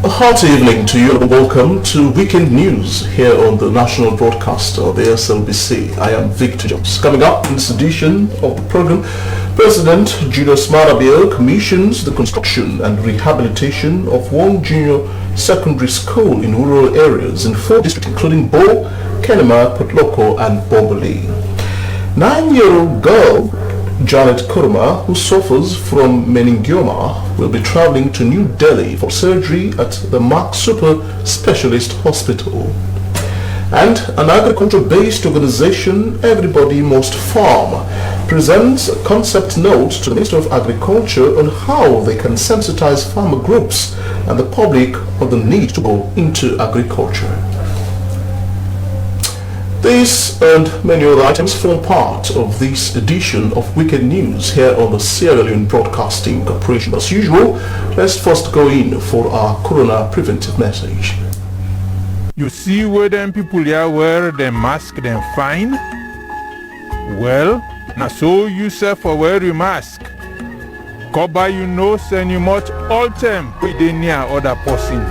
Hearty evening to you and welcome to Weekend News here on the national broadcaster, the SLBC. I am Victor Jones. Coming up in this edition of the program, President Julius Maada commissions the construction and rehabilitation of one junior secondary school in rural areas in 4 districts including Bo, Kenema, Potloko and Bombali. 9-year-old girl Janet Kuruma, who suffers from meningioma, will be traveling to New Delhi for surgery at the Mark Super Specialist Hospital. And an agriculture-based organization, Everybody Must Farm, presents a concept note to the Minister of Agriculture on how they can sensitize farmer groups and the public on the need to go into agriculture. These and many other items form part of this edition of Weekend News here on the Sierra Leone Broadcasting Corporation. As usual, let's first go in for our corona preventive message. You see where them people here wear them mask them fine? Well, now so you say for wear your mask. Cover your nose and you mouth all time with the near other person.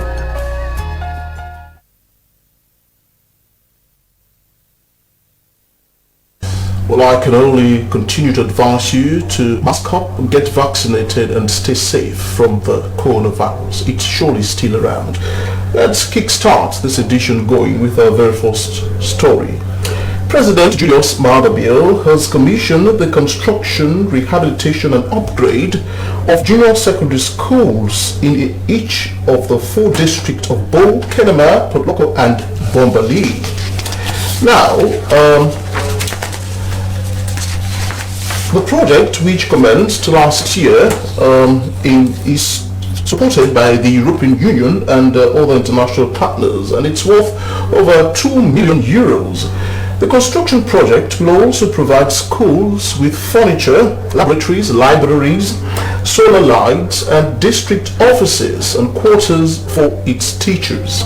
Well, I can only continue to advise you to mask up, get vaccinated and stay safe from the coronavirus. It's surely still around. Let's kickstart this edition going with our very first story. President Julius Maada has commissioned the construction, rehabilitation and upgrade of junior secondary schools in each of the 4 districts of Bo, Kenema, Potloko and Bombali. Now, the project, which commenced last year, is supported by the European Union and other international partners, and it's worth over 2 million euros. The construction project will also provide schools with furniture, laboratories, libraries, solar lights, and district offices and quarters for its teachers.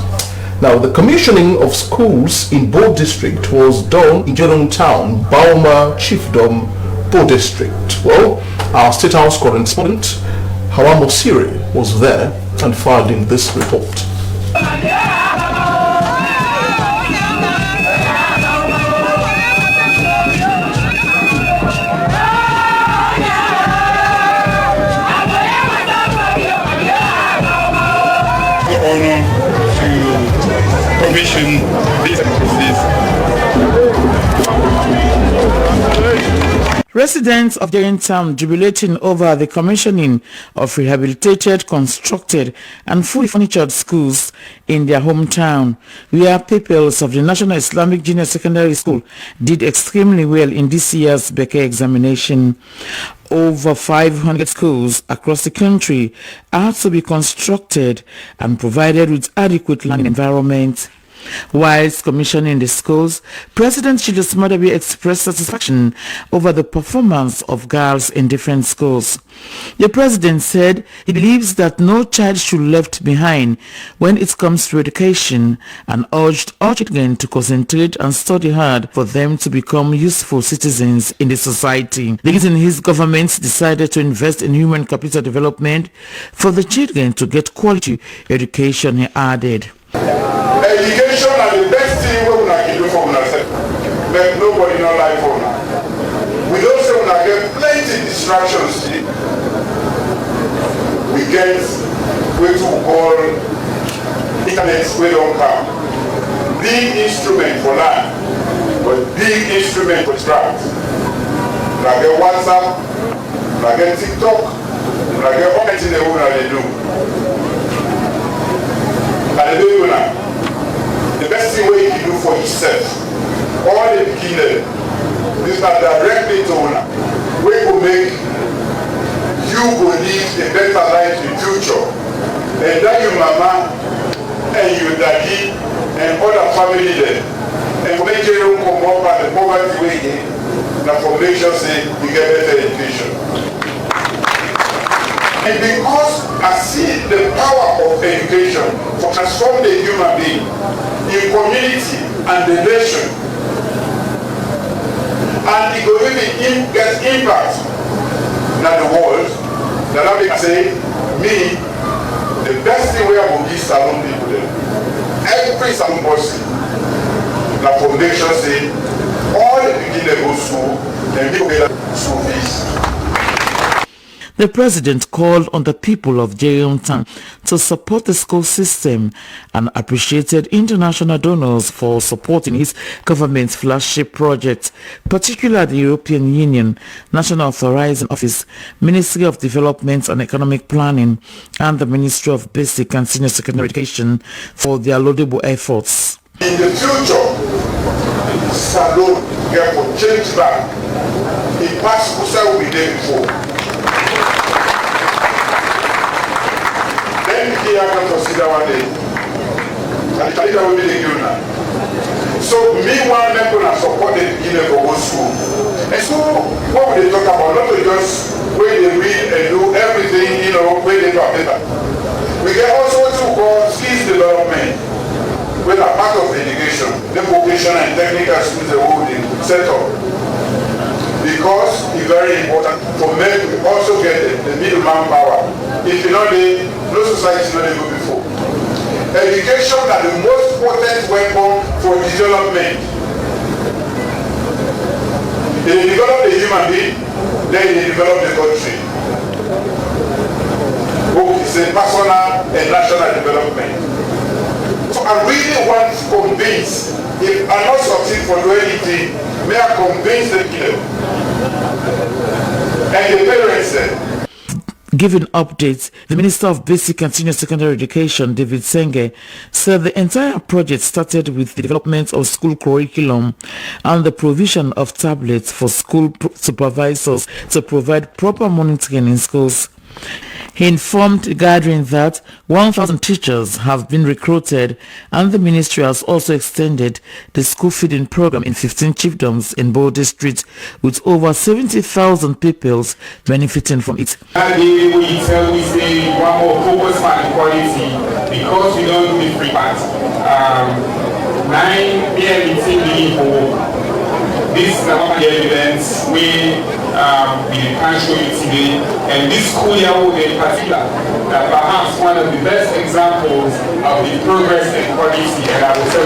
Now, the commissioning of schools in Bo district was done in Jerome Town, Bauma Chiefdom, Bo district. Well, our State House correspondent Hawamo Siri was there and filed in this report. Honor to commission these activities. Residents of Gerrington jubilating over the commissioning of rehabilitated, constructed and fully furnitured schools in their hometown, where pupils of the National Islamic Junior Secondary School did extremely well in this year's Beke examination. Over 500 schools across the country are to be constructed and provided with adequate learning environment. Whilst commissioning the schools, President Julius Maada expressed satisfaction over the performance of girls in different schools. The president said he believes that no child should be left behind when it comes to education, and urged all children to concentrate and study hard for them to become useful citizens in the society. The reason his government decided to invest in human capital development for the children to get quality education, he added. Education are the best thing we can do for ourselves. But nobody not like for now. We don't say we get plenty distractions. We get what we call internet, we don't come. Big instrument for life, but big instrument for distract. Like get WhatsApp, like get TikTok, like get all things they do. And they do now. The best thing you can do for yourself, all the beginning, this not directly to owner. We will make you will live a better life in the future. And that your mama and and other family them. And for make you come up at the poverty way, now for make sure say you get better education. And because I see the power of education to transform the human being in community and the nation, and it will really get impact in the world, that I may say, me, the best thing we have will be salon people there. Every salon person, la foundation say, all the beginners go school, and people get school fees. The president called on the people of Leone to support the school system and appreciated international donors for supporting his government's flagship project, particularly the European Union, National Authorizing Office, Ministry of Development and Economic Planning, and the Ministry of Basic and Senior Secondary Education for their laudable efforts. In the future, salon get for change back. The past will be there before. Then I can consider one day. And the will be the Union. So me one member and support the beginner for go school. And so what would they talk about? Not to just where they read and do everything, you know, where they do paper. We get also what you call skills development, which are part of education, the vocational and technical skills they will set up. Because it's very important for men to also get the middleman power. If you know no society is not able before. Education is the most potent weapon for development. If you develop the human being, then you develop the country. Both is a personal and national development. So I really want to convince, if I not succeed for doing anything, may I convince the people and the parents then. Giving updates, the Minister of Basic and Senior Secondary Education, David Senge, said the entire project started with the development of school curriculum and the provision of tablets for school supervisors to provide proper monitoring in schools. He informed the gathering that 1,000 teachers have been recruited and the ministry has also extended the school feeding program in 15 chiefdoms in both districts with over 70,000 pupils benefiting from it. We say one more focus on quality because we don't do the free part. 9 p.m. this is the evidence we can show you today, and this school year in particular, perhaps one of the best examples of the progress and quality, and I will say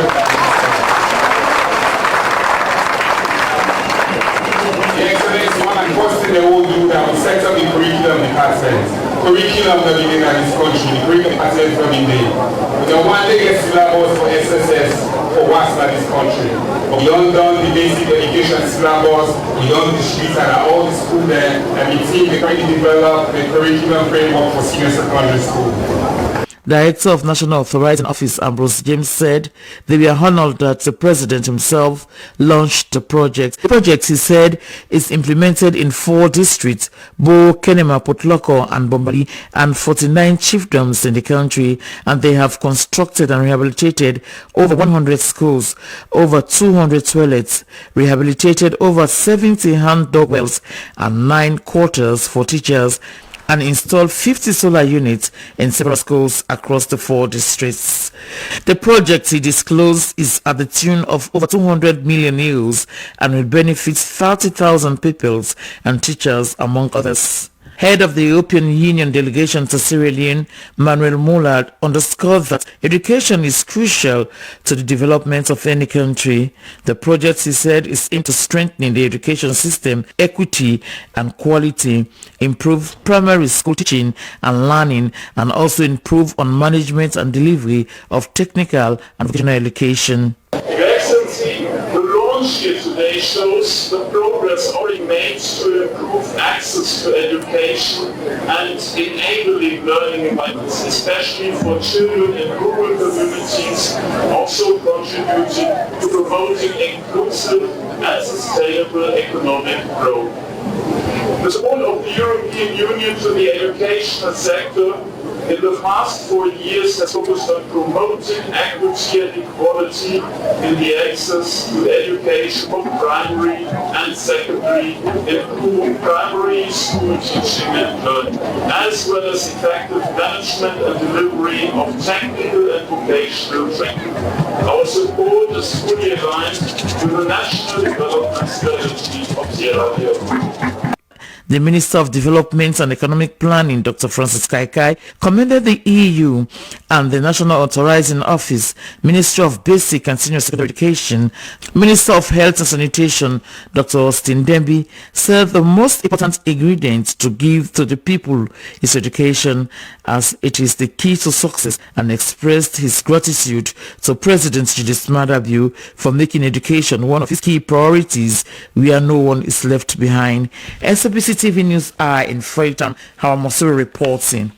the excellence one and first thing they will do that will set up the curriculum department. Curriculum not being in this country, the curriculum department not being there. We don't want to get syllabus for SSS for what's in this country. We don't done the basic education syllabus, we don't distribute at all the school there, and we think they can develop the curriculum framework for senior secondary school. Director of National Authorizing Office Ambrose James said they were honored that the president himself launched the project. The project, he said, is implemented in 4 districts, Bo, Kenema, Potloko and Bombali, and 49 chiefdoms in the country, and they have constructed and rehabilitated over 100 schools, over 200 toilets, rehabilitated over 70 hand dog wells and 9 quarters for teachers, and installed 50 solar units in several schools across the 4 districts. The project, he disclosed, is at the tune of over 200 million euros and will benefit 30,000 pupils and teachers, among others. Head of the European Union delegation to Sierra Leone, Manuel Moulard, underscored that education is crucial to the development of any country. The project, he said, is aimed to strengthening the education system, equity and quality, improve primary school teaching and learning, and also improve on management and delivery of technical and vocational education. Your Excellency, the launch here today shows the progress already made to improve access to education and enabling learning environments, especially for children in rural communities, also contributing to promoting inclusive and sustainable economic growth. The support of the European Union to the educational sector in the past 4 years has focused on promoting equity and equality in the access to education, both primary and secondary, improving primary school teaching and learning, as well as effective management and delivery of technical and vocational training. Our support is fully aligned with the National Development Strategy of Sierra Leone. The Minister of Development and Economic Planning, Dr. Francis Kaikai, commended the EU and the National Authorizing Office, Ministry of Basic and Senior Secondary Education, Minister of Health and Sanitation, Dr. Austin Demby, said the most important ingredient to give to the people is education, as it is the key to success, and expressed his gratitude to President Julius Maada for making education one of his key priorities where no one is left behind. SABC TV News are in Freetown. How Mosuru reporting.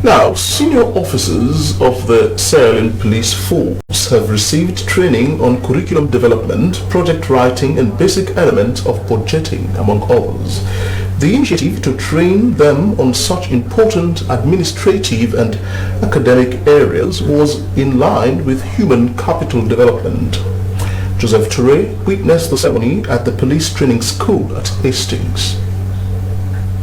Now, senior officers of the Sierra Leone Police Force have received training on curriculum development, project writing and basic elements of budgeting, among others. The initiative to train them on such important administrative and academic areas was in line with human capital development. Joseph Toure witnessed the ceremony at the police training school at Hastings.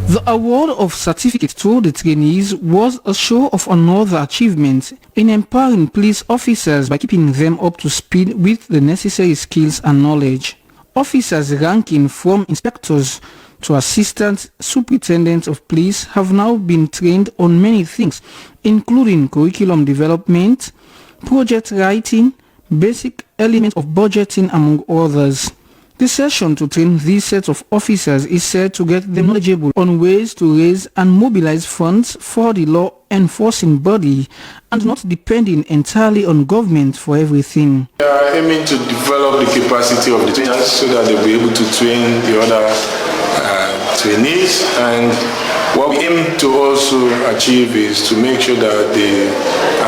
The award of certificate to the trainees was a show of another achievement in empowering police officers by keeping them up to speed with the necessary skills and knowledge. Officers ranking from inspectors to assistant superintendents of police have now been trained on many things, including curriculum development, project writing, basic elements of budgeting, among others. The session to train these sets of officers is said to get them knowledgeable on ways to raise and mobilize funds for the law enforcing body and not depending entirely on government for everything. We are aiming to develop the capacity of the trainers so that they'll be able to train the other trainees, and what we aim to also achieve is to make sure that the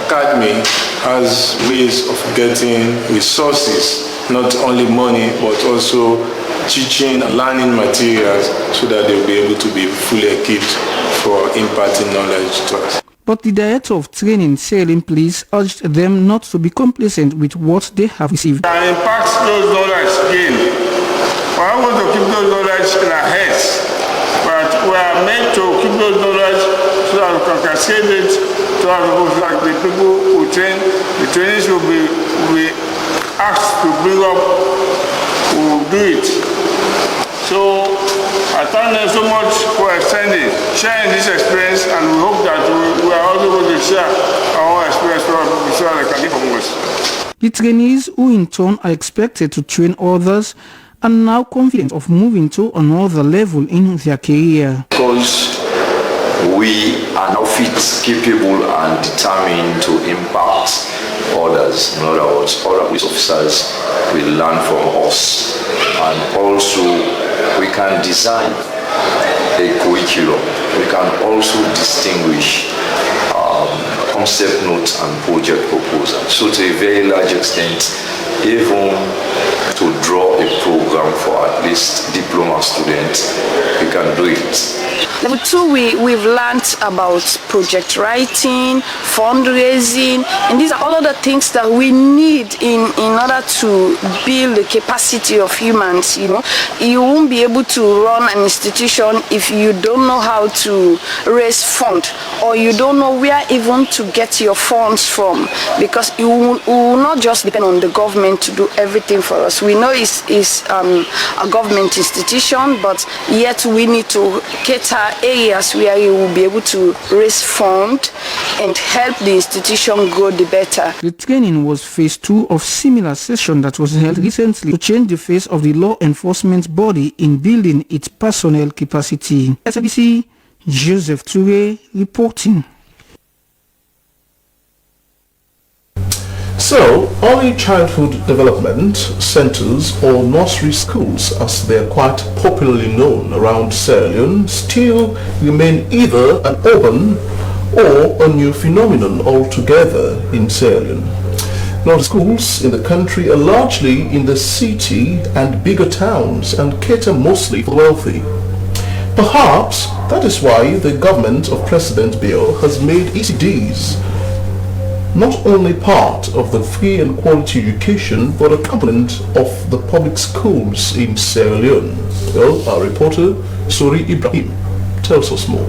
academy has ways of getting resources, not only money but also teaching and learning materials, so that they'll be able to be fully equipped for imparting knowledge to us. But the Director of Training, Sierra Leone Police, urged them not to be complacent with what they have received. And impart those knowledge again. We are going to keep those knowledge in our heads, but we are meant to keep those knowledge so that we can cascade it to our people, like the people who train. The trainees will be asked to bring up, who will do it. So I thank them so much for sharing this experience, and we hope that we are also going to share our own experience for people so that they can live from us. The trainees, who in turn are expected to train others, are now confident of moving to another level in their career. Because we are now fit, capable and determined to impact others. In other words, other police officers will learn from us, and also we can design a curriculum. We can also distinguish concept notes and project proposals. So to a very large extent, even to draw a program for at least diploma students, we can do it. Level 2, we've learned about project writing, fundraising, and these are all of the things that we need in order to build the capacity of humans. You won't be able to run an institution if you don't know how to raise funds, or you don't know where even to get your funds from, because you will not just depend on the government to do everything for us. We know it's a government institution, but yet we need to cater areas where you will be able to raise funds and help the institution grow the better. The training was phase 2 of similar session that was held recently to change the face of the law enforcement body in building its personnel capacity. SABC, Joseph Toure reporting. So, early childhood development centers, or nursery schools as they are quite popularly known around Sierra Leone, still remain either an urban or a new phenomenon altogether in Sierra Leone. Now, the schools in the country are largely in the city and bigger towns and cater mostly for the wealthy. Perhaps that is why the government of President Bill has made ECDs not only part of the free and quality education but a component of the public schools in Sierra Leone. Well, our reporter Sori Ibrahim tells us more.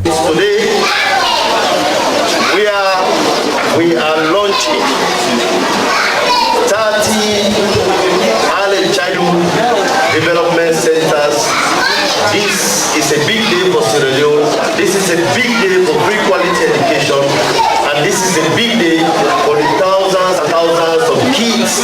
Today we are launching 30 early childhood development centers. This is a big day for Sierra Leone. This is a big day for free quality education. And this is a big day for the thousands and thousands of kids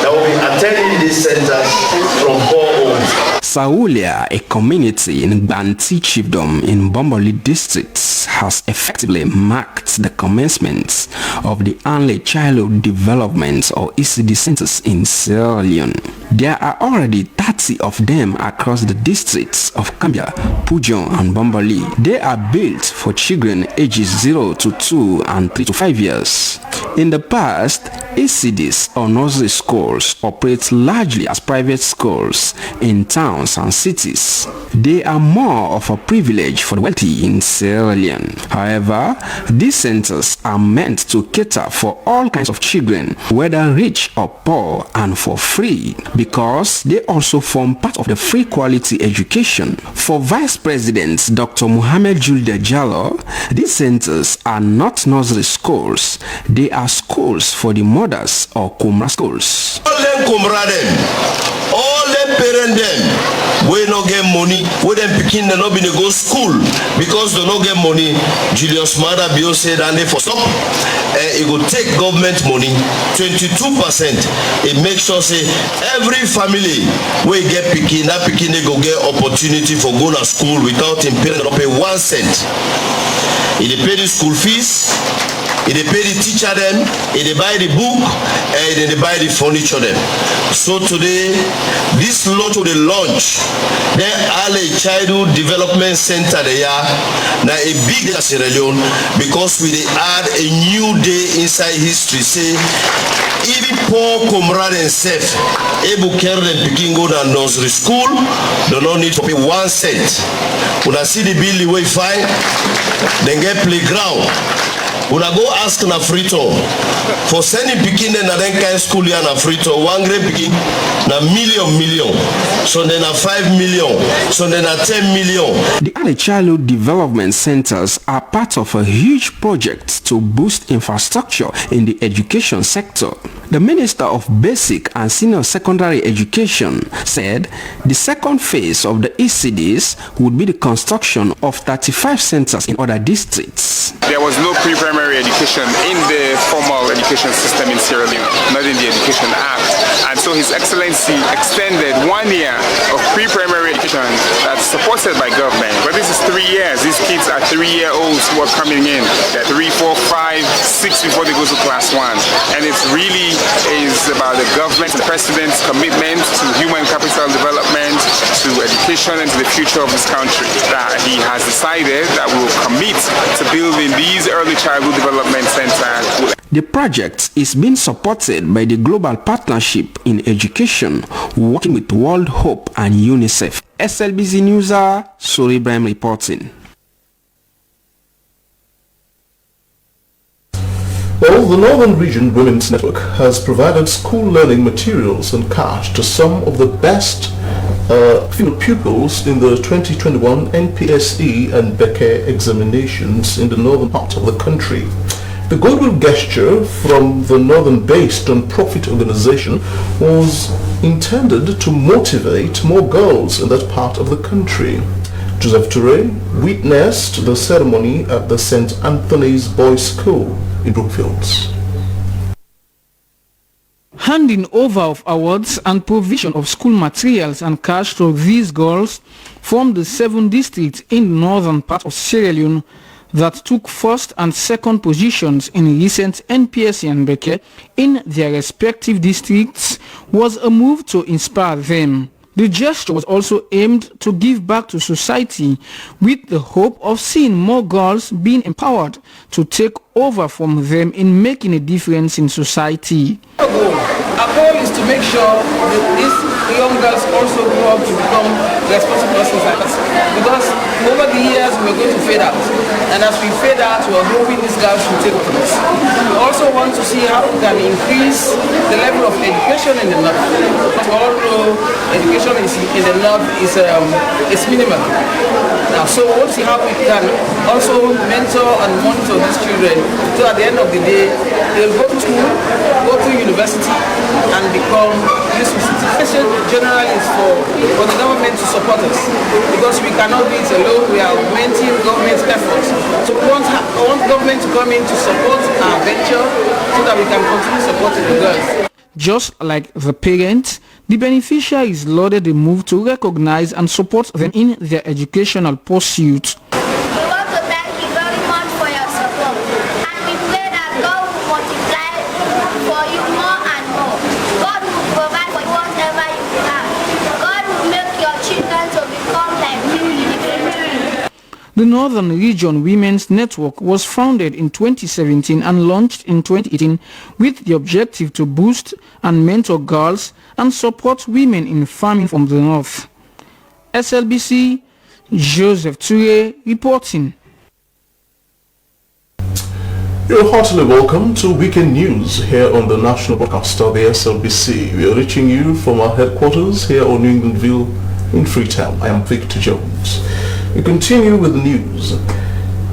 that will be attending these centers from poor homes. Saulia, a community in Banti Chiefdom in Bomboli district, has effectively marked the commencement of the early childhood development or ECD centers in Sierra Leone. There are already 30 of them across the districts of Kambia, Pujon and Bomboli. They are built for children ages 0 to 2 and 3 to 5 years. In the past, ECDs or nursery schools operate largely as private schools in towns and cities. They are more of a privilege for the wealthy in Sierra Leone. However, these centers are meant to cater for all kinds of children, whether rich or poor, and for free, because they also form part of the free quality education. For Vice President Dr. Mohamed Julde Jallo, these centers are not nursery schools. They are schools for the mothers or Kumra schools. All them Kumra them, all them parent them, we no get money, we them picking them not be to go school because they no get money. Julius Mada Bio said and they for stop. It will take government money, 22%. It makes sure say every family we get picking, that picking they go get opportunity for go to school without him paying not pay 1 cent. If they pay the school fees, if they pay the teacher them, if they buy the book, and they buy the furniture them. So today, this launch of the launch, the early childhood development center they are now a big day in Sierra Leone because we add a new day inside history. Say, even poor comrade and safe, able care them picking go to nursery school, they don't need to pay 1 cent. When I see the bill the way fine, then get playground. When I go ask na free tour for sending picking na then kind school here na free tour 1 grade picking na million so then na 5 million so then na 10 million. The early childhood development centers are part of a huge project to boost infrastructure in the education sector. The Minister of Basic and Senior Secondary Education said the second phase of the ECDs would be the construction of 35 centers in other districts. There was no pre-primary education in the formal education system in Sierra Leone, not in the Education Act. And so His Excellency extended 1 year of pre-primary education that's supported by government. But this is 3 years. These kids are 3-year-olds who are coming in. They're 3, 4, 5, 6 before they go to class 1. And it's really is about the government and the president's commitment to human capital development, to education and to the future of this country. That he has decided that we will commit to building these early childhood development centers. The project is being supported by the Global Partnership in Education, working with World Hope and UNICEF. SLBC Newser, Sori Ibrahim reporting. Well, the Northern Region Women's Network has provided school learning materials and cash to some of the best female pupils in the 2021 NPSE and Becker examinations in the northern part of the country. The goodwill gesture from the northern-based non-profit organization was intended to motivate more girls in that part of the country. Joseph Toure witnessed the ceremony at the St. Anthony's Boys' School in Brookfields. Handing over of awards and provision of school materials and cash to these girls from the 7 districts in the northern part of Sierra Leone that took first and second positions in recent NPSE and Becker in their respective districts was a move to inspire them. The gesture was also aimed to give back to society with the hope of seeing more girls being empowered to take over from them in making a difference in society. Our goal is to make sure that this young girls also grow up to become responsible persons like us. Because over the years we're going to fade out. And as we fade out, we're hoping these girls will take place. We also want to see how we can increase the level of education in the north. Because we all know education in the north is minimal. Now, so we want to see how we can also mentor and monitor these children so at the end of the day, they'll go to school, go to university, and become useful citizens. Generally, is for the government to support us because we cannot do it alone. We are augmenting government efforts. So we want government to come in to support our venture so that we can continue supporting the girls. Just like the parents, the beneficiaries lauded the move to recognize and support them in their educational pursuit. We want to thank you very much for your support, and we pray that God will multiply for you more and more. God will provide for you whatever you have. God will make your children to become like you in the future. The Northern Region Women's Network was founded in 2017 and launched in 2018 with the objective to boost and mentor girls and support women in farming from the north. SLBC, Joseph Toure reporting. You're heartily welcome to Weekend News here on the national broadcaster, the SLBC. We are reaching you from our headquarters here on New Englandville in Freetown. I am Victor Jones. We continue with the news.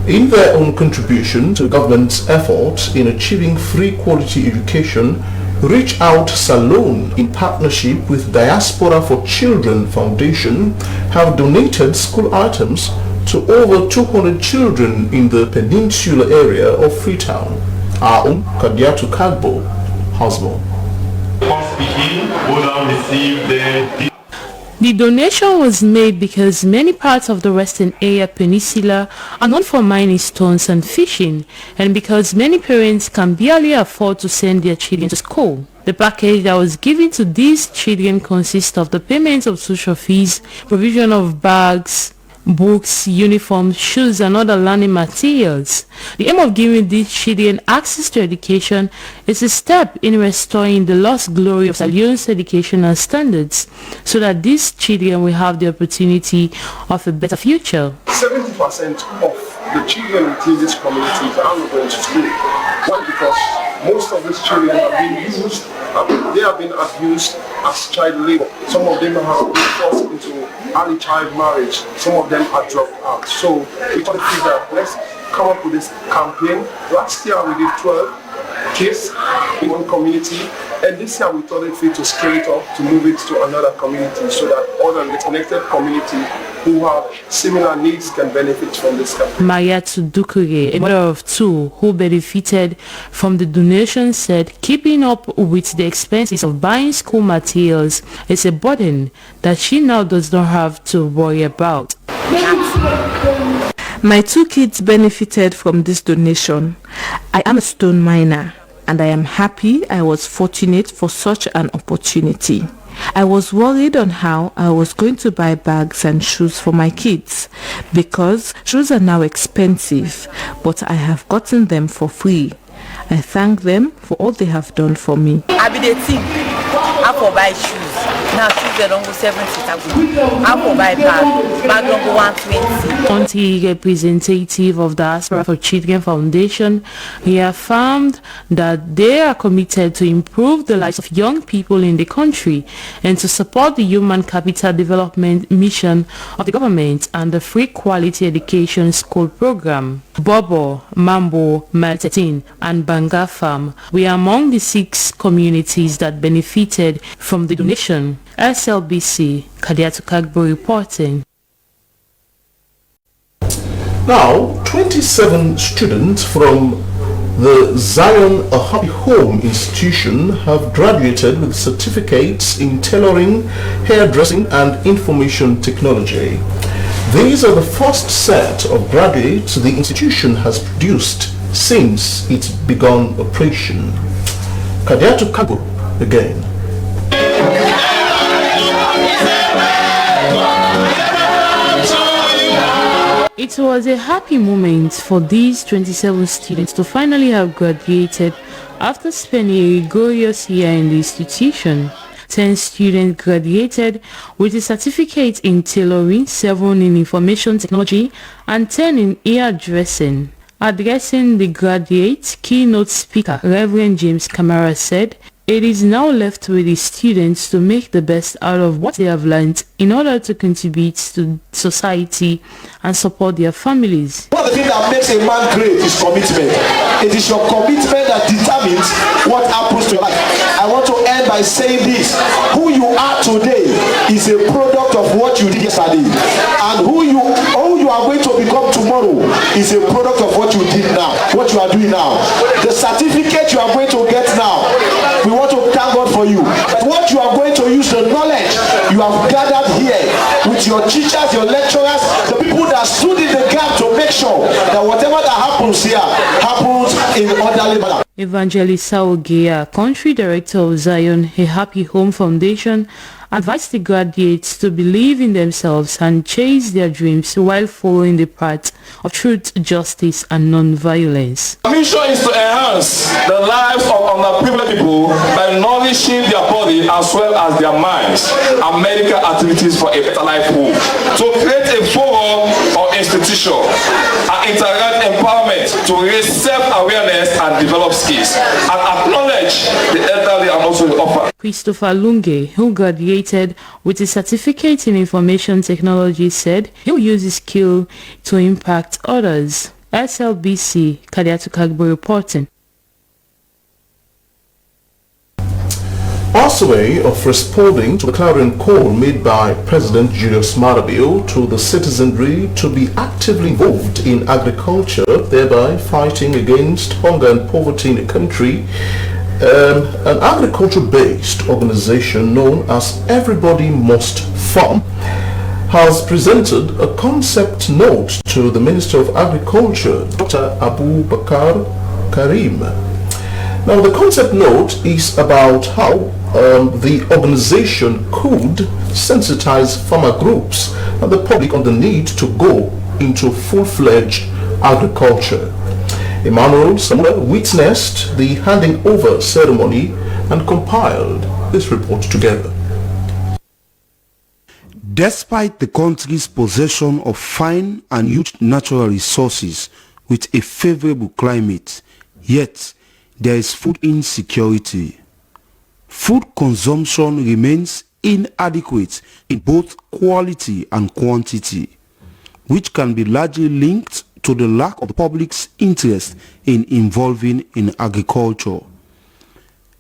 In their own contribution to the government's effort in achieving free quality education, Reach Out Salon, in partnership with Diaspora for Children Foundation, have donated school items to over 200 children in the peninsula area of Freetown. Our own Kadiatu Kagbo has more. The donation was made because many parts of the Western Area Peninsula are known for mining stones and fishing, and because many parents can barely afford to send their children to school. The package that was given to these children consists of the payment of social fees, provision of bags, books, uniforms, shoes and other learning materials. The aim of giving these children access to education is a step in restoring the lost glory of Leone's educational standards so that these children will have the opportunity of a better future. 70% of the children within these communities are not going to school. Why? Because most of these children have been used, they have been abused as child labor. Some of them have been forced into early child marriage. Some of them are dropped out. So we thought that let's come up with this campaign. Last year we did 12 kids in one community, and this year we thought it fit to scale it up to move it to another community so that other disconnected community who have similar needs can benefit from this campaign. Mariatu Dukure, a mother of two who benefited from the donation, said keeping up with the expenses of buying school materials is a burden that she now does not have to worry about. My two kids benefited from this donation. I am a stone miner and I am happy I was fortunate for such an opportunity. I was worried on how I was going to buy bags and shoes for my kids because shoes are now expensive, but I have gotten them for free. I thank them for all they have done for me. I be the thing. I for buy shoes. Now shoes are almost 70,000. I for buy bag number 120. County representative of the Diaspora for Children Foundation, he affirmed that they are committed to improve the lives of young people in the country and to support the human capital development mission of the government and the free quality education school program. Bobo, Mambo, Maltetin and Banga Farm were among the 6 communities that benefited from the donation. SLBC, Kadiatu Kagbo reporting. Now, 27 students from the Zion A Happy Home institution have graduated with certificates in tailoring, hairdressing and information technology. These are the first set of graduates the institution has produced since its begun operation. Kadiatu Kagbo again. It was a happy moment for these 27 students to finally have graduated after spending a rigorous year in the institution. 10 students graduated with a certificate in tailoring, 7 in information technology, and 10 in hairdressing. Addressing the graduates, keynote speaker Reverend James Kamara said, "It is now left with the students to make the best out of what they have learned in order to contribute to society and support their families." One of the things that makes a man great is commitment. It is your commitment that determines what happens to your life. I want to end by saying this. Who you are today is a product of what you did yesterday. And who you are going to become tomorrow is a product of what you did now, what you are doing now. The certificate you are going to get now, we want to thank God for you. But what you are going to use, the knowledge you have gathered here with your teachers, your lecturers, the people that stood in the gap to make sure that whatever that happens here happens in orderly manner. Evangelist Saogea, country director of Zion, A Happy Home Foundation, advised the graduates to believe in themselves and chase their dreams while following the path of truth, justice, and non-violence. Our mission is to enhance the lives of underprivileged people by nourishing their body as well as their minds and medical activities for a better life home. To create a forum or institution and interact empowerment to raise self-awareness and develop skills and acknowledge the elderly and also the orphan. Christopher Lunge, who graduated with a certificate in information technology, said he'll use his skill to impact others. SLBC, Kadiatu Kagbo reporting. As a way of responding to the clarion call made by President Julius Maada to the citizenry to be actively involved in agriculture, thereby fighting against hunger and poverty in the country, an agriculture-based organization known as Everybody Must Farm has presented a concept note to the Minister of Agriculture, Dr. Abu Bakar Karim. Now, the concept note is about how the organization could sensitize farmer groups and the public on the need to go into full-fledged agriculture. Emmanuel Samuel witnessed the handing over ceremony and compiled this report together. Despite the country's possession of fine and huge natural resources with a favorable climate, yet there is food insecurity. Food consumption remains inadequate in both quality and quantity, which can be largely linked to the lack of the public's interest in involving in agriculture.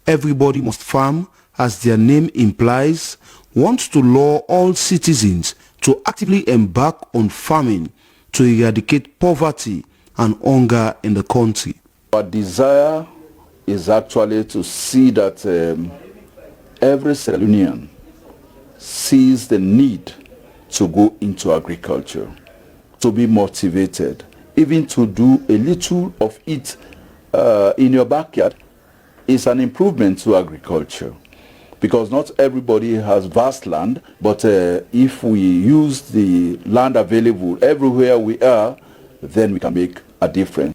Everybody Must Farm, as their name implies, wants to lure all citizens to actively embark on farming to eradicate poverty and hunger in the country. Our desire is actually to see that every Sierra Leonean sees the need to go into agriculture, to be motivated, even to do a little of it in your backyard is an improvement to agriculture. Because not everybody has vast land, but if we use the land available everywhere we are, then we can make a difference.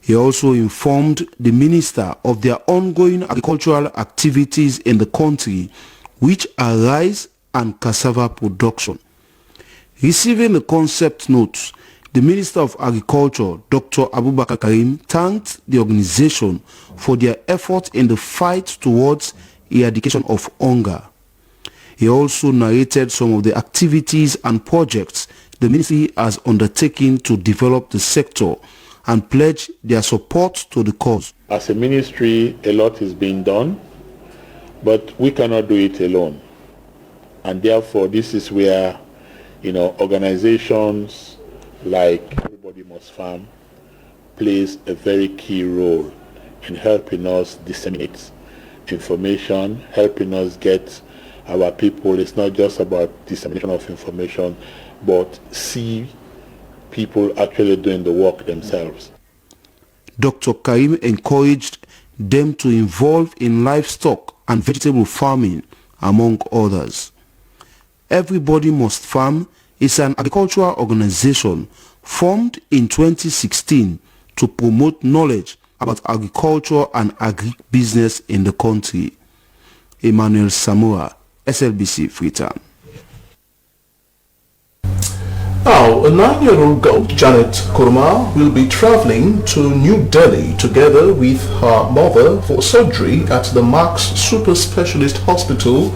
He also informed the minister of their ongoing agricultural activities in the country, which are rice and cassava production. Receiving the concept notes, the Minister of Agriculture, Dr. Abubakar Karim, thanked the organization for their effort in the fight towards eradication of hunger. He also narrated some of the activities and projects the ministry has undertaken to develop the sector and pledge their support to the cause. As a ministry, a lot is being done, but we cannot do it alone. And therefore, this is where, organizations like Everybody Must Farm plays a very key role in helping us disseminate information, helping us get our people. It's not just about dissemination of information, but see people actually doing the work themselves. Dr. Karim encouraged them to involve in livestock and vegetable farming, among others. Everybody Must Farm is an agricultural organization formed in 2016 to promote knowledge about agriculture and agri-business in the country. Emmanuel Samoa, SLBC Freetown. Now, a 9-year-old girl, Janet Kurma, will be traveling to New Delhi together with her mother for surgery at the Max Super Specialist Hospital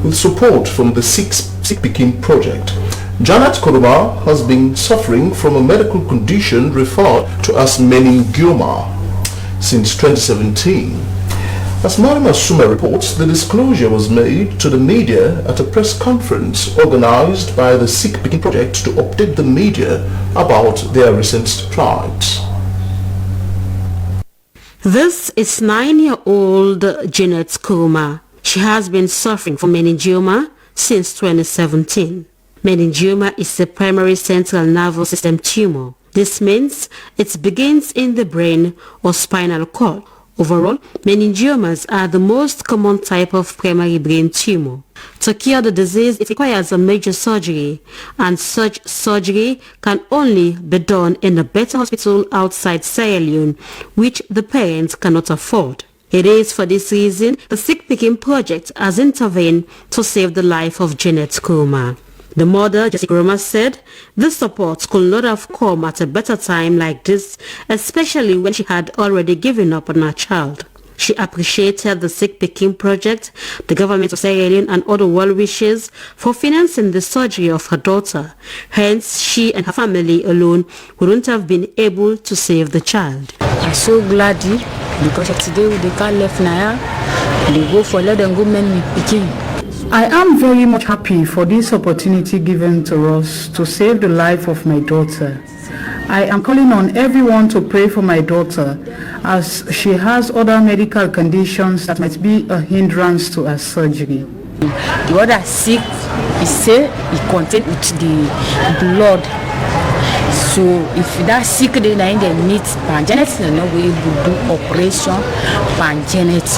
with support from the Sick Picking Project. Janet Kurma has been suffering from a medical condition referred to as meningioma since 2017. As Marima Suma reports, the disclosure was made to the media at a press conference organized by the Sick Picking Project to update the media about their recent strides. This is 9-year-old Janet Kurma. She has been suffering from meningioma since 2017. Meningioma is a primary central nervous system tumor. This means it begins in the brain or spinal cord. Overall, meningiomas are the most common type of primary brain tumor. To cure the disease, it requires a major surgery, and such surgery can only be done in a better hospital outside Sierra Leone, which the parents cannot afford. It is for this reason the Sick Picking Project has intervened to save the life of Janet Kurma. The mother, Jessica Kurma, said this support could not have come at a better time like this, especially when she had already given up on her child. She appreciated the Sick Picking Project, the government of Sierra Leone and other well-wishers for financing the surgery of her daughter. Hence, she and her family alone wouldn't have been able to save the child. I'm so glad because today they can't left now. They go for let them go men picking. I am very much happy for this opportunity given to us to save the life of my daughter. I am calling on everyone to pray for my daughter as she has other medical conditions that might be a hindrance to her surgery. The other sick, he say he contained with the blood. So if that sick then they meet Panjanet, they not be able to do operation Panjanet.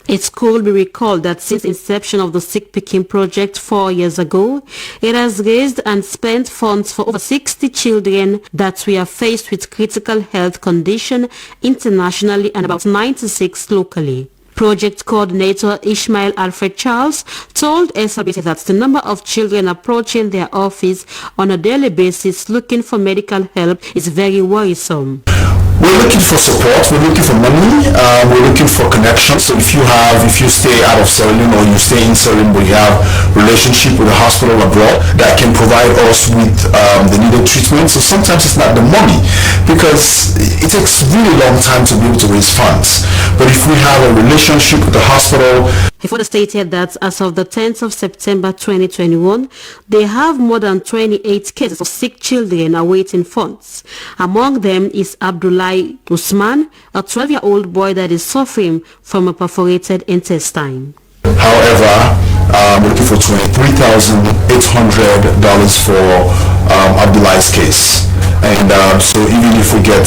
It could be recalled that since inception of the Sick Picking Project 4 years ago, it has raised and spent funds for over 60 children that were faced with critical health condition internationally and about 96 locally. Project coordinator Ishmael Alfred Charles told SLBC that the number of children approaching their office on a daily basis looking for medical help is very worrisome. We're looking for support, we're looking for money, we're looking for connections. So if you stay out of Sierra Leone or you stay in Sierra Leone but you have relationship with a hospital abroad that can provide us with the needed treatment. So sometimes it's not the money because it takes really long time to be able to raise funds. But if we have a relationship with the hospital. He further stated that as of the 10th of September 2021, they have more than 28 cases of sick children awaiting funds. Among them is Abdullah Usman, a 12-year-old boy that is suffering from a perforated intestine. However, we're looking for $23,800 for Abdullah's case. And so even if we get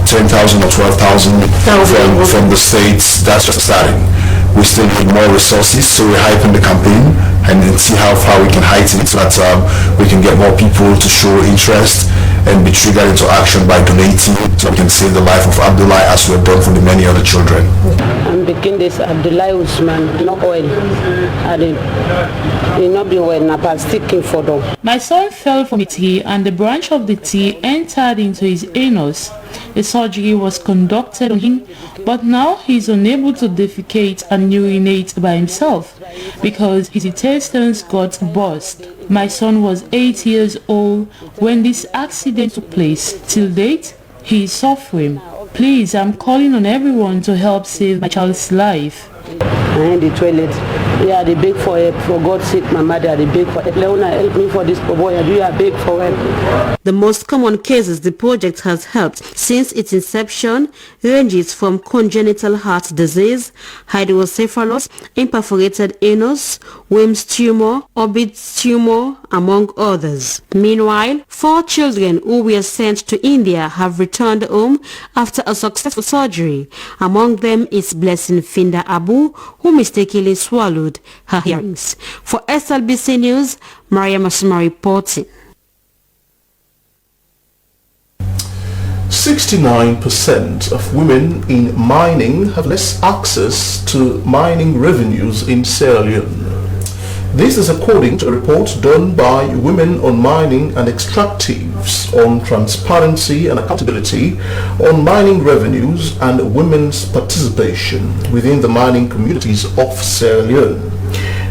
10,000 or 12,000 from the states, that's just starting. We still need more resources, so we're hyping the campaign and then see how far we can heighten it so that we can get more people to show interest and be triggered into action by donating so we can save the life of Abdullah as we have done for the many other children. I'm beginning this Abdullah Usman, not oil. I did not be well, I'm sticking for them. My son fell from a tree and the branch of the tree entered into his anus. The surgery was conducted on him, but now he is unable to defecate and urinate by himself because his intestines got burst. My son was 8 years old when this accident took place. Till date, he is suffering. Please, I'm calling on everyone to help save my child's life. I'm in the toilet. Yeah, they beg for help. For God's sake, my mother, they beg for help. Leone, help me for this boy. I do beg for help. The most common cases the project has helped since its inception ranges from congenital heart disease, hydrocephalus, imperforated anus, Wilms tumor, Orbit's tumor, among others. Meanwhile, 4 children who were sent to India have returned home after a successful surgery. Among them is Blessing Finda Abu, who mistakenly swallowed her earrings. For SLBC News, Maria Masuma reporting. 69% of women in mining have less access to mining revenues in Sierra Leone. This is according to a report done by Women on Mining and Extractives on transparency and accountability on mining revenues and women's participation within the mining communities of Sierra Leone.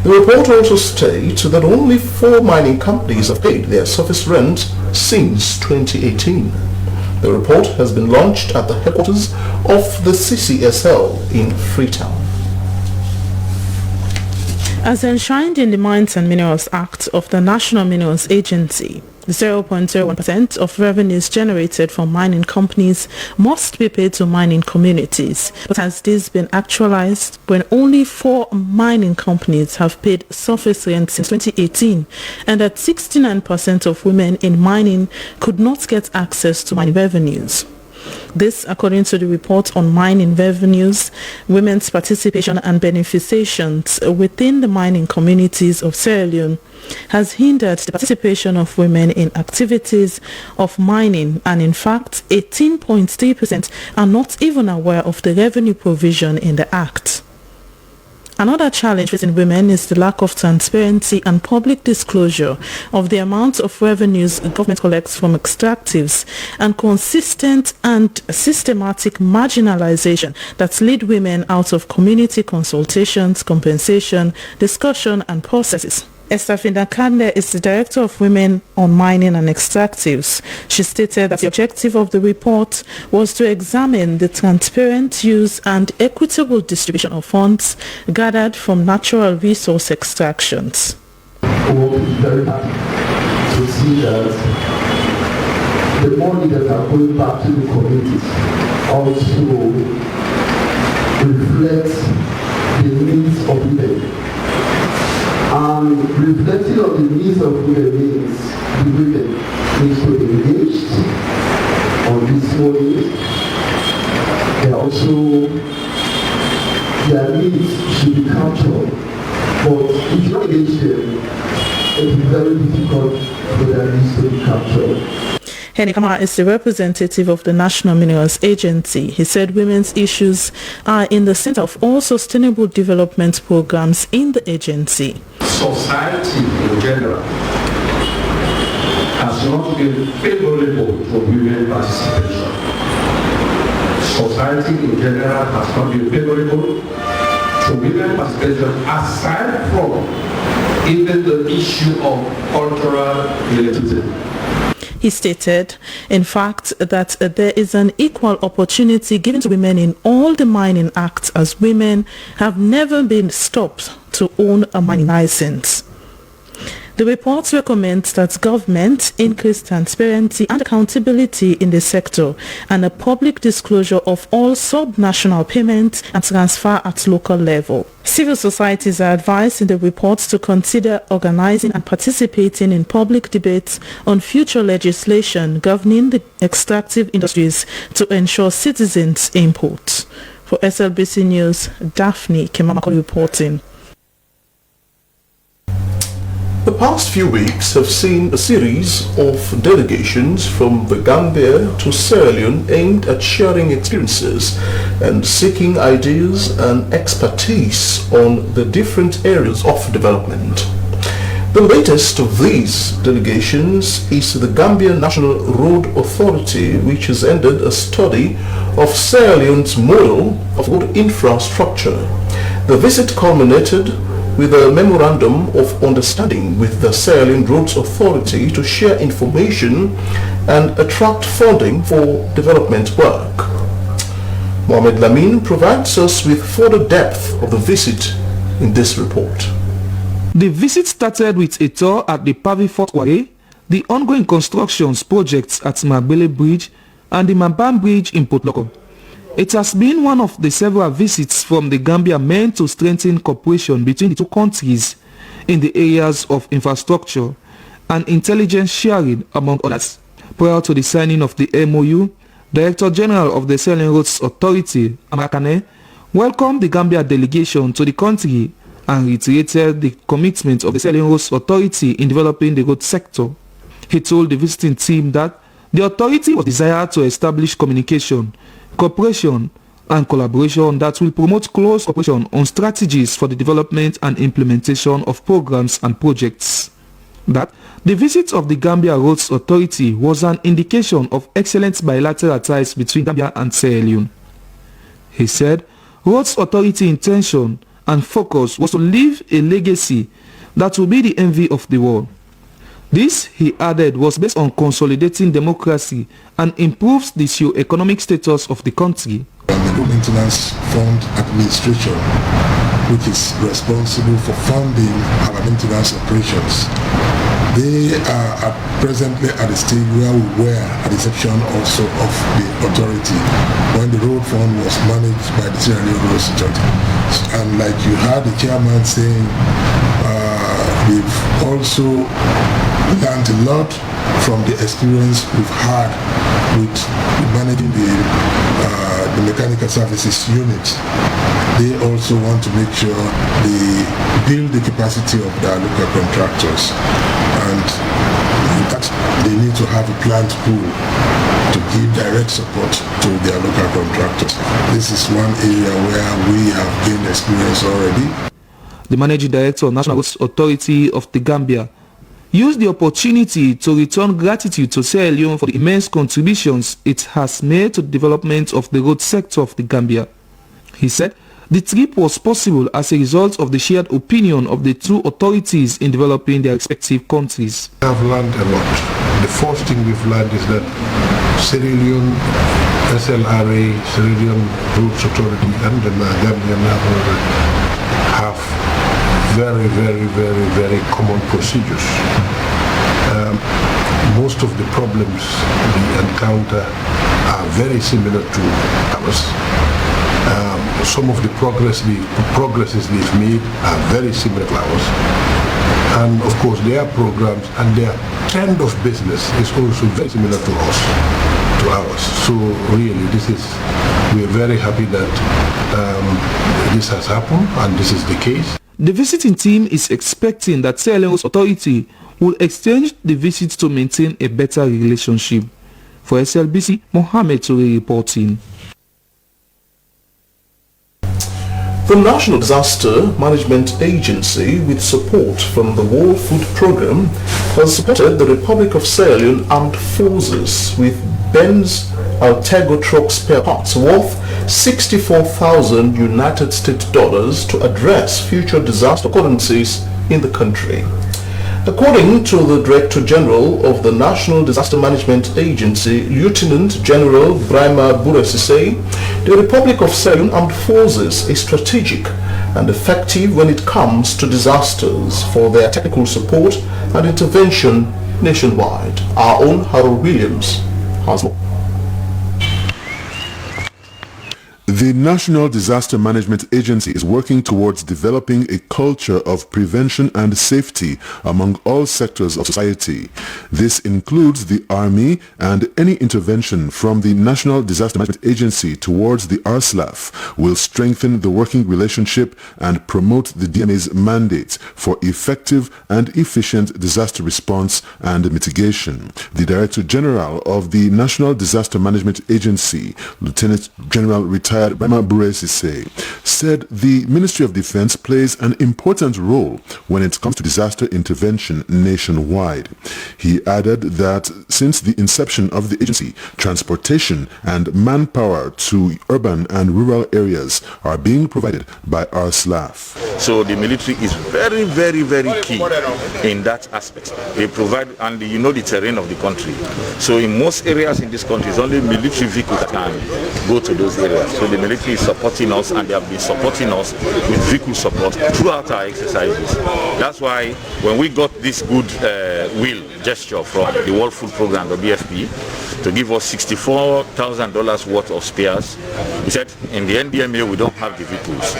The report also states that only 4 mining companies have paid their surface rent since 2018. The report has been launched at the headquarters of the CCSL in Freetown. As enshrined in the Mines and Minerals Act of the National Minerals Agency, 0.01% of revenues generated from mining companies must be paid to mining communities. But has this been actualized when only 4 mining companies have paid surface rent since 2018, and that 69% of women in mining could not get access to mining revenues? This, according to the report on mining revenues, women's participation and beneficiations within the mining communities of Sierra Leone, has hindered the participation of women in activities of mining, and in fact 18.3% are not even aware of the revenue provision in the Act. Another challenge facing women is the lack of transparency and public disclosure of the amount of revenues the government collects from extractives, and consistent and systematic marginalization that lead women out of community consultations, compensation, discussion and processes. Esther Findakande is the Director of Women on Mining and Extractives. She stated that the objective of the report was to examine the transparent use and equitable distribution of funds gathered from natural resource extractions. We will be very happy to see that the money that are going back to the communities also reflects the needs of women. And reflecting on the needs of women means the women need to be engaged on this money. And also, their needs should be captured. But if you don't engage them, it will be very difficult for their needs to be captured. Henny Kamara is the representative of the National Minerals Agency. He said women's issues are in the center of all sustainable development programs in the agency. Society in general has not been favorable for women participation. Society in general has not been favorable for women participation, aside from even the issue of cultural relativism. He stated, in fact, that there is an equal opportunity given to women in all the mining acts, as women have never been stopped to own a mining license. The report recommends that government increase transparency and accountability in the sector, and a public disclosure of all sub-national payments and transfer at local level. Civil societies are advised in the report to consider organizing and participating in public debates on future legislation governing the extractive industries to ensure citizens' input. For SLBC News, Daphne Kemamako reporting. The past few weeks have seen a series of delegations from the Gambia to Sierra Leone aimed at sharing experiences and seeking ideas and expertise on the different areas of development. The latest of these delegations is the Gambia National Road Authority, which has ended a study of Sierra Leone's model of road infrastructure. The visit culminated with a memorandum of understanding with the Sierra Leone Roads Authority to share information and attract funding for development work. Mohamed Lamin provides us with further depth of the visit in this report. The visit started with a tour at the Pavi Fort Ware, the ongoing constructions projects at Magbele Bridge and the Mambam Bridge in Polo. It has been one of the several visits from the Gambia meant to strengthen cooperation between the two countries in the areas of infrastructure and intelligence sharing, among others. Prior to the signing of the MOU, Director General of the Sierra Leone Roads Authority, Amakane, welcomed the Gambia delegation to the country and reiterated the commitment of the Sierra Leone Roads Authority in developing the road sector. He told the visiting team that The authority was desired to establish communication, cooperation, and collaboration that will promote close cooperation on strategies for the development and implementation of programs and projects. That the visit of the Gambia Roads Authority was an indication of excellent bilateral ties between Gambia and Sierra Leone. He said Roads Authority intention and focus was to leave a legacy that will be the envy of the world. This, he added, was based on consolidating democracy and improves the socio-economic status of the country. The Maintenance Fund Administration, which is responsible for funding our maintenance operations, they are presently at the stage where we were at the inception also of the authority when the road fund was managed by the Sierra Leone Roads Authority. And like you heard the chairman saying, we've also learned a lot from the experience we've had with managing the mechanical services unit. They also want to make sure they build the capacity of their local contractors, and that they need to have a planned pool to give direct support to their local contractors. This is one area where we have gained experience already. The Managing Director of National Roads Authority of the Gambia used the opportunity to return gratitude to Sierra Leone for the immense contributions it has made to the development of the road sector of the Gambia. He said the trip was possible as a result of the shared opinion of the two authorities in developing their respective countries. We have learned a lot. The first thing we've learned is that Sierra Leone, SLRA, Sierra Leone Roads Authority and the Gambian have very common procedures. Most of the problems we encounter are very similar to ours. Some of the progresses they've made are very similar to ours. And of course their programs and their trend of business is also very similar to ours. So really we are very happy that this has happened and this is the case. The visiting team is expecting that Sierra Leone's authority will exchange the visits to maintain a better relationship. For SLBC, Mohamed Toure reporting. The National Disaster Management Agency, with support from the World Food Programme, has supported the Republic of Sierra Leone Armed Forces with Benz Altego truck spare parts worth 64,000 United States dollars to address future disaster occurrences in the country. According to the Director General of the National Disaster Management Agency, Lieutenant General Brahma Buresise, the Republic of Sierra Leone Armed Forces is strategic and effective when it comes to disasters for their technical support and intervention nationwide. Our own Harold Williams has more. The National Disaster Management Agency is working towards developing a culture of prevention and safety among all sectors of society. This includes the Army, and any intervention from the National Disaster Management Agency towards the RSLAF will strengthen the working relationship and promote the DMA's mandate for effective and efficient disaster response and mitigation. The Director General of the National Disaster Management Agency, Lieutenant General Retired Brahma Buresise, said the Ministry of Defense plays an important role when it comes to disaster intervention nationwide. He added that since the inception of the agency, transportation and manpower to urban and rural areas are being provided by RSLAF. So the military is very key in that aspect. They provide, and you know the terrain of the country. So in most areas in this country, it's only military vehicles that can go to those areas. So the military is supporting us, and they have been supporting us with vehicle support throughout our exercises. That's why when we got this good will gesture from the World Food Programme, the WFP, to give us $64,000 worth of spares, we said in the NDMA we don't have the vehicles,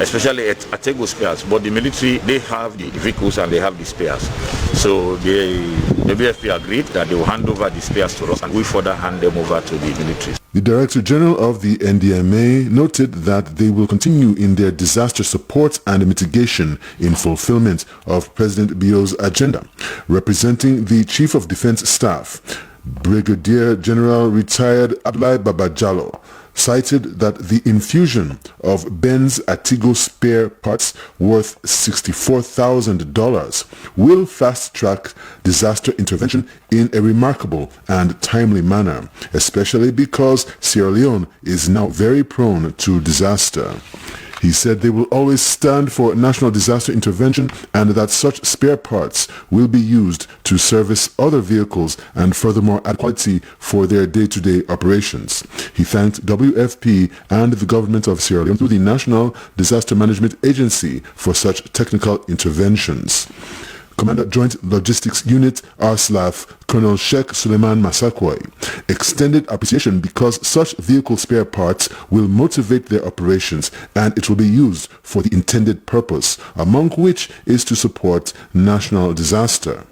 especially at Atego spares, but the military, they have the vehicles and they have the spares. So the WFP agreed that they will hand over the spares to us, and we further hand them over to the military. The Director General of the NDMA noted that they will continue in their disaster support and mitigation in fulfillment of President Bio's agenda. Representing the Chief of Defense Staff, Brigadier General retired Abdullahi Babajalo cited that the infusion of Benz Atigo spare parts worth $64,000 will fast-track disaster intervention in a remarkable and timely manner, especially because Sierra Leone is now very prone to disaster. He said they will always stand for national disaster intervention and that such spare parts will be used to service other vehicles and furthermore add quality for their day-to-day operations. He thanked WFP and the government of Sierra Leone through the National Disaster Management Agency for such technical interventions. Commander Joint Logistics Unit RSLAF Colonel Sheikh Suleiman Masakwai extended appreciation because such vehicle spare parts will motivate their operations and it will be used for the intended purpose, among which is to support national disaster.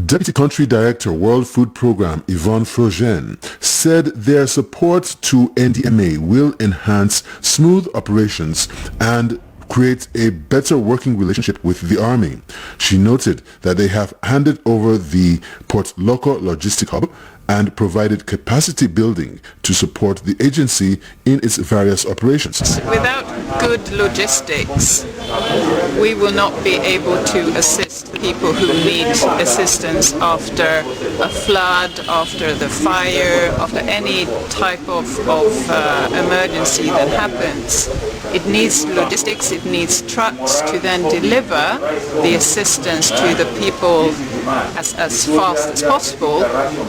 Deputy Country Director World Food Programme Yvonne Frogen said their support to NDMA will enhance smooth operations and create a better working relationship with the Army. She noted that they have handed over the Port Loco Logistic Hub and provided capacity building to support the agency in its various operations. Without good logistics, we will not be able to assist the people who need assistance after a flood, after the fire, after any type of emergency that happens. It needs logistics, it needs trucks to then deliver the assistance to the people as fast as possible,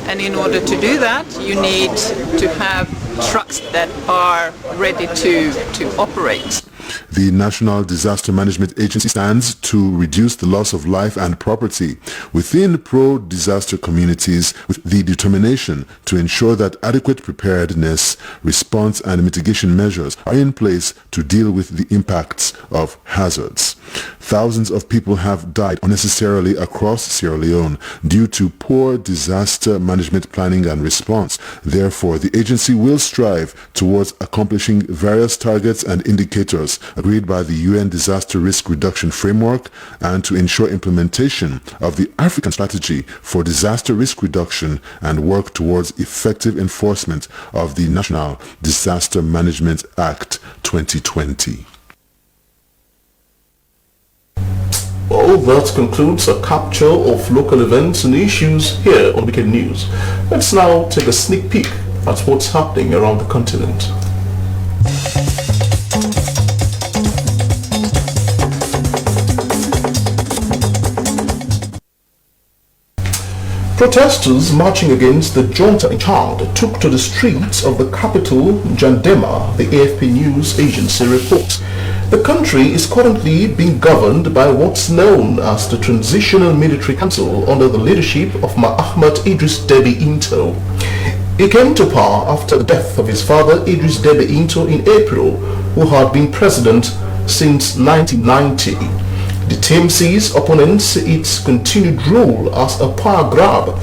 and in order to do that you need to have trucks that are ready to operate. The National Disaster Management Agency stands to reduce the loss of life and property within pro-disaster communities with the determination to ensure that adequate preparedness, response and mitigation measures are in place to deal with the impacts of hazards. Thousands of people have died unnecessarily across Sierra Leone due to poor disaster management planning and response. Therefore, the agency will strive towards accomplishing various targets and indicators agreed by the UN Disaster Risk Reduction Framework and to ensure implementation of the African Strategy for Disaster Risk Reduction and work towards effective enforcement of the National Disaster Management Act 2020. Well, that concludes a capture of local events and issues here on Weekend News. Let's now take a sneak peek at what's happening around the continent. Protesters marching against the junta in Chad took to the streets of the capital, N'Djamena, the AFP news agency reports. The country is currently being governed by what's known as the Transitional Military Council under the leadership of Mahamat Idris Deby Itno. He came to power after the death of his father Idris Deby Itno in April, who had been president since 1990. The TMC's opponents see its continued rule as a power grab.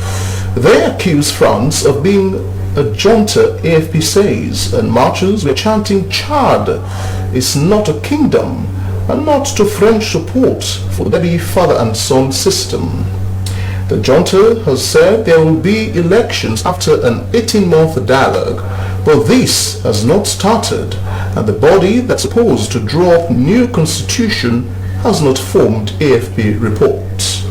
They accuse France of being a junta, AFP says, and marchers were chanting Chad is not a kingdom and not to French support for the Deby father and son system. The junta has said there will be elections after an 18-month dialogue, but this has not started, and the body that's supposed to draw up new constitution has not formed, AFP reports.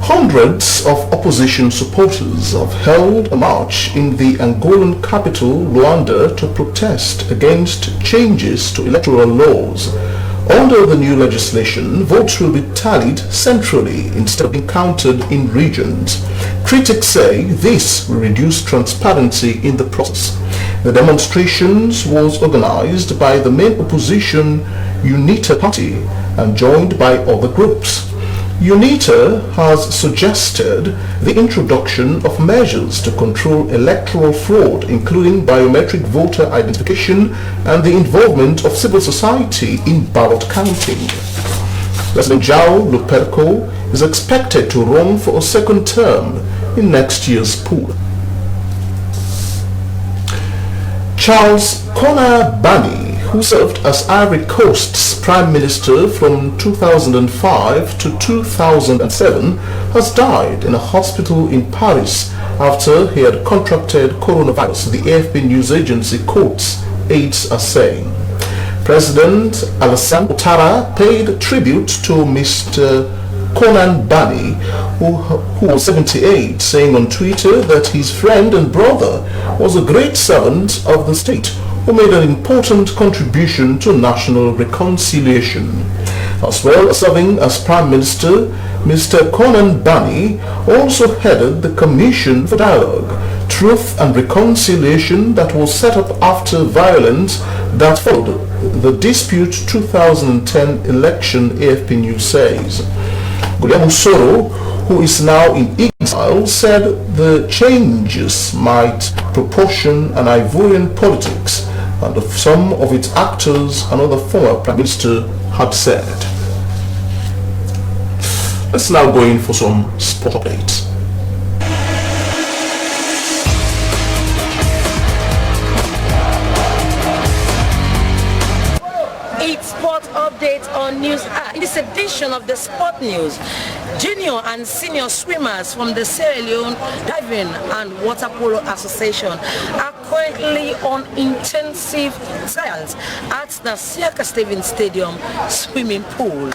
Hundreds of opposition supporters have held a march in the Angolan capital, Luanda, to protest against changes to electoral laws. Under the new legislation, votes will be tallied centrally instead of being counted in regions. Critics say this will reduce transparency in the process. The demonstrations was organized by the main opposition UNITA party and joined by other groups. UNITA has suggested the introduction of measures to control electoral fraud, including biometric voter identification and the involvement of civil society in ballot counting. President João Lourenço is expected to run for a second term in next year's poll. Charles Konabani, who served as Ivory Coast's Prime Minister from 2005 to 2007, has died in a hospital in Paris after he had contracted coronavirus, the AFP news agency quotes aides are saying. President Alassane Ouattara paid tribute to Mr. Conan Bani, who was 78, saying on Twitter that his friend and brother was a great servant of the state who made an important contribution to national reconciliation. As well as serving as Prime Minister, Mr. Conan Bani also headed the Commission for Dialogue, Truth and Reconciliation that was set up after violence that followed the dispute 2010 election, AFP News says. Guglielmo Soro, who is now in exile, said the changes might proportion an Ivorian politics, and some of its actors, another former Prime Minister, had said. Let's now go in for some sport updates. Update on news. In this edition of the Sport News, junior and senior swimmers from the Sierra Leone Diving and Water Polo Association are currently on intensive trials at the Siaka Stevens Stadium swimming pool.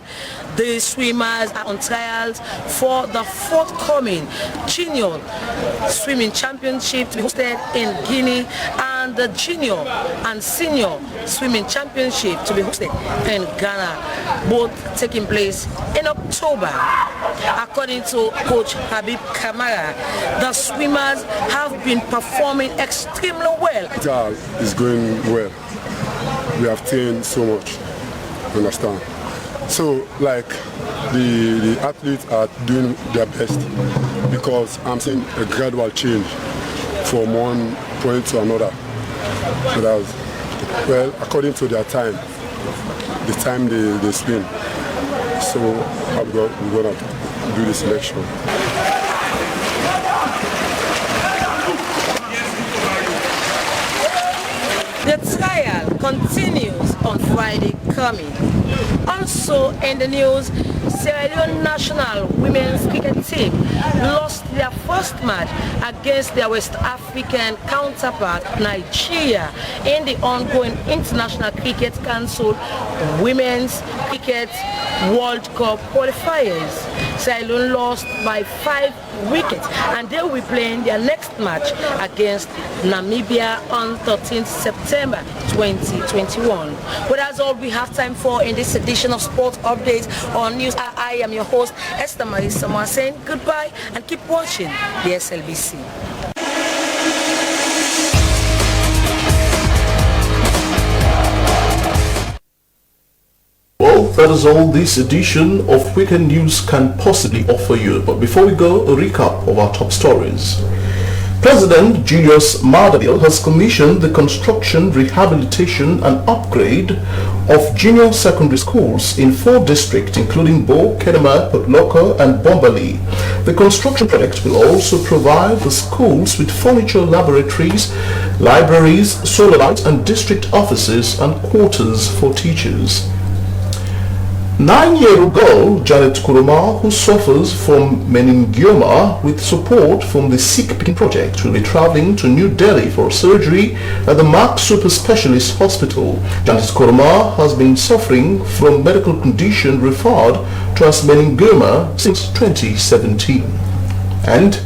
The swimmers are on trials for the forthcoming junior swimming championship to be hosted in Guinea and the junior and senior swimming championship to be hosted in Ghana, both taking place in October. According to Coach Habib Kamara, the swimmers have been performing extremely well. It's going well. We have trained so much, understand? So, like, the athletes are doing their best because I'm seeing a gradual change from one point to another. So that's, well, according to their time, the time they swim. So we're going to do the selection. The trial continues on Friday coming. Also in the news, Sierra Leone national women's cricket team lost their first match against their West African counterpart Nigeria in the ongoing International Cricket Council Women's Cricket World Cup qualifiers. Sierra Leone lost by 5 wickets and they will be playing their next match against Namibia on 13th September 2021. But that's all we have time for in this edition of Sport Updates on News. I am your host, Esther Marie Samoa, saying goodbye and keep watching the SLBC. Well, that is all this edition of Weekend News can possibly offer you. But before we go, a recap of our top stories. President Julius Maada has commissioned the construction, rehabilitation and upgrade of junior secondary schools in 4 districts including Bo, Kedema, Potloko and Bombali. The construction project will also provide the schools with furniture, laboratories, libraries, solar lights and district offices and quarters for teachers. 9-year-old girl Janet Kuruma, who suffers from meningioma with support from the Sick Picking Project, will be traveling to New Delhi for surgery at the Mark Super Specialist Hospital. Janet Kuruma has been suffering from medical condition referred to as meningioma since 2017. And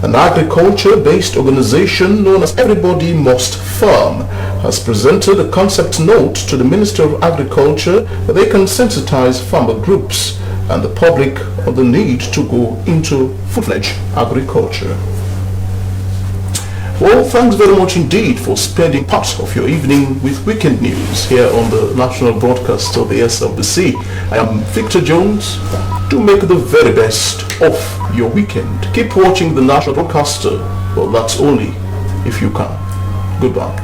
an agriculture-based organization known as Everybody Must Farm has presented a concept note to the Minister of Agriculture that they can sensitize farmer groups and the public on the need to go into full-fledged agriculture. Well, thanks very much indeed for spending part of your evening with Weekend News here on the national broadcast of the SLBC. I am Victor Jones. Do make the very best of your weekend. Keep watching the national broadcaster. Well, that's only if you can. Goodbye.